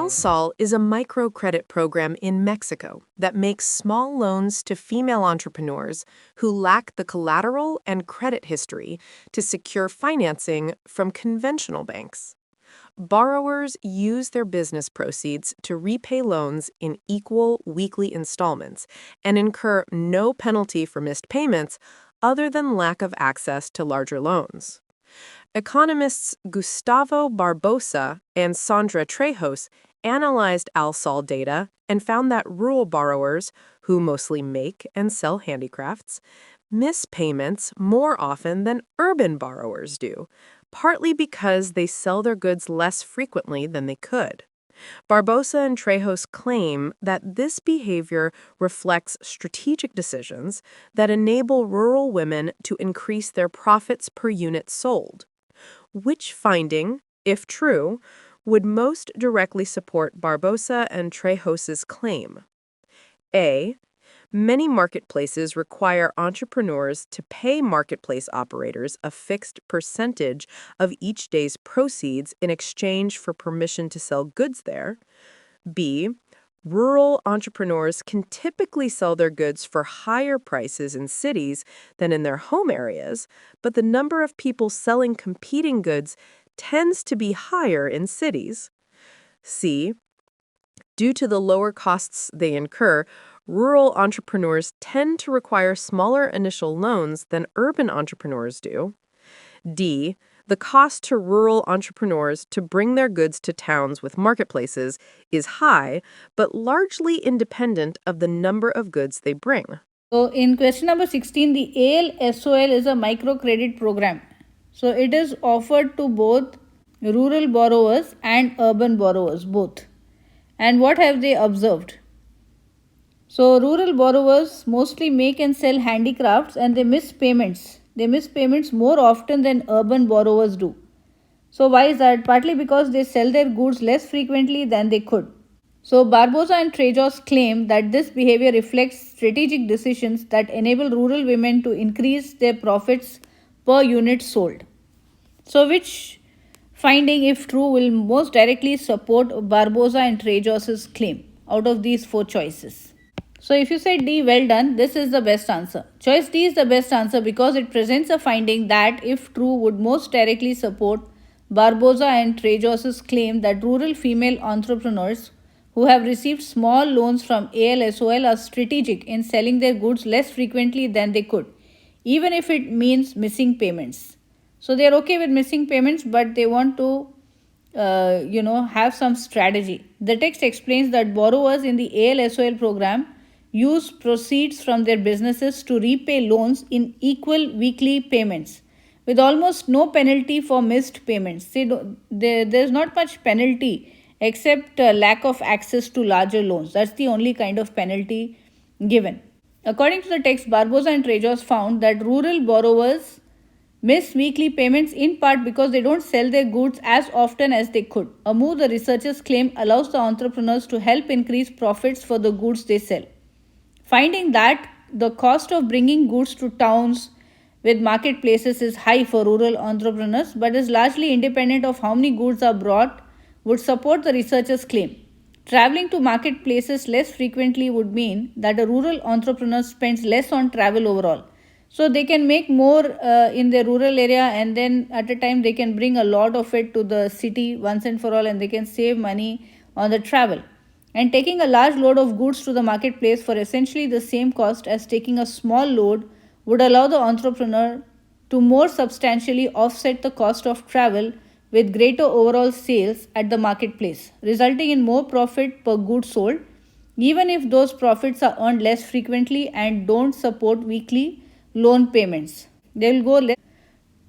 ALSOL is a microcredit program in Mexico that makes small loans to female entrepreneurs who lack the collateral and credit history to secure financing from conventional banks. Borrowers use their business proceeds to repay loans in equal weekly installments and incur no penalty for missed payments other than lack of access to larger loans. Economists Gustavo Barboza and Sandra Trejos analyzed ALSOL data and found that rural borrowers, who mostly make and sell handicrafts, miss payments more often than urban borrowers do, partly because they sell their goods less frequently than they could. Barboza and Trejos claim that this behavior reflects strategic decisions that enable rural women to increase their profits per unit sold. Which finding, if true, would most directly support Barboza and Trejos's claim? A. Many marketplaces require entrepreneurs to pay marketplace operators a fixed percentage of each day's proceeds in exchange for permission to sell goods there. B. Rural entrepreneurs can typically sell their goods for higher prices in cities than in their home areas, but the number of people selling competing goods tends to be higher in cities. C. Due to the lower costs they incur, rural entrepreneurs tend to require smaller initial loans than urban entrepreneurs do. D. The cost to rural entrepreneurs to bring their goods to towns with marketplaces is high, but largely independent of the number of goods they bring. So in question number 16, the ALSOL is a microcredit program. So it is offered to both rural borrowers and urban borrowers, both. And what have they observed? So rural borrowers mostly make and sell handicrafts and they miss payments. They miss payments more often than urban borrowers do. So why is that? Partly because they sell their goods less frequently than they could. So Barboza and Trejos claim that this behavior reflects strategic decisions that enable rural women to increase their profits per unit sold. So which finding, if true, will most directly support Barboza and Trejos' claim out of these four choices? So if you say D, well done, this is the best answer. Choice D is the best answer because it presents a finding that, if true, would most directly support Barboza and Trejos' claim that rural female entrepreneurs who have received small loans from ALSOL are strategic in selling their goods less frequently than they could, even if it means missing payments. So they are okay with missing payments, but they want to have some strategy. The text explains that borrowers in the ALSOL program use proceeds from their businesses to repay loans in equal weekly payments with almost no penalty for missed payments. There's not much penalty except lack of access to larger loans. That's the only kind of penalty given. According to the text, Barboza and Trejos found that rural borrowers miss weekly payments in part because they don't sell their goods as often as they could. A move the researchers claim allows the entrepreneurs to help increase profits for the goods they sell. Finding that the cost of bringing goods to towns with marketplaces is high for rural entrepreneurs but is largely independent of how many goods are brought would support the researchers' claim. Traveling to marketplaces less frequently would mean that a rural entrepreneur spends less on travel overall. So they can make more in their rural area, and then at a time they can bring a lot of it to the city once and for all, and they can save money on the travel. And taking a large load of goods to the marketplace for essentially the same cost as taking a small load would allow the entrepreneur to more substantially offset the cost of travel with greater overall sales at the marketplace, resulting in more profit per good sold, even if those profits are earned less frequently and don't support weekly loan payments. They will go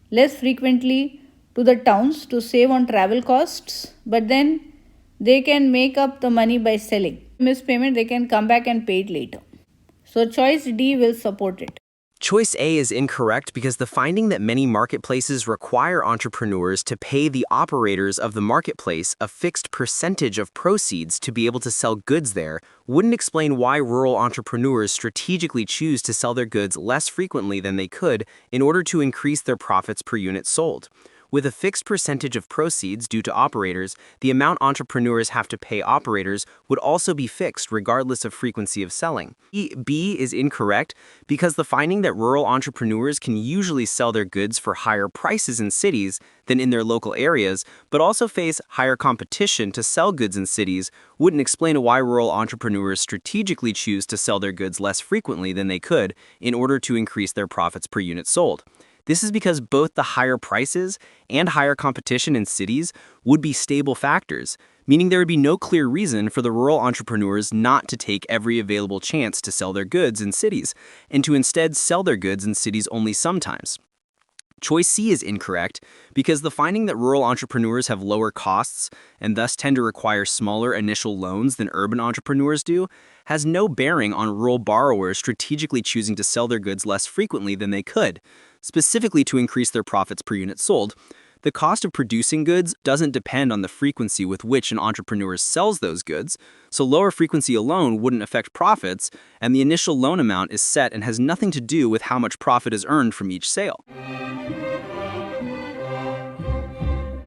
less frequently to the towns to save on travel costs, but then they can make up the money by selling. Miss payment, they can come back and pay it later. So choice D will support it. Choice A is incorrect because the finding that many marketplaces require entrepreneurs to pay the operators of the marketplace a fixed percentage of proceeds to be able to sell goods there wouldn't explain why rural entrepreneurs strategically choose to sell their goods less frequently than they could in order to increase their profits per unit sold. With a fixed percentage of proceeds due to operators, the amount entrepreneurs have to pay operators would also be fixed regardless of frequency of selling. B is incorrect because the finding that rural entrepreneurs can usually sell their goods for higher prices in cities than in their local areas, but also face higher competition to sell goods in cities, wouldn't explain why rural entrepreneurs strategically choose to sell their goods less frequently than they could in order to increase their profits per unit sold. This is because both the higher prices and higher competition in cities would be stable factors, meaning there would be no clear reason for the rural entrepreneurs not to take every available chance to sell their goods in cities, and to instead sell their goods in cities only sometimes. Choice C is incorrect because the finding that rural entrepreneurs have lower costs and thus tend to require smaller initial loans than urban entrepreneurs do has no bearing on rural borrowers strategically choosing to sell their goods less frequently than they could, specifically to increase their profits per unit sold. The cost of producing goods doesn't depend on the frequency with which an entrepreneur sells those goods, so lower frequency alone wouldn't affect profits, and the initial loan amount is set and has nothing to do with how much profit is earned from each sale.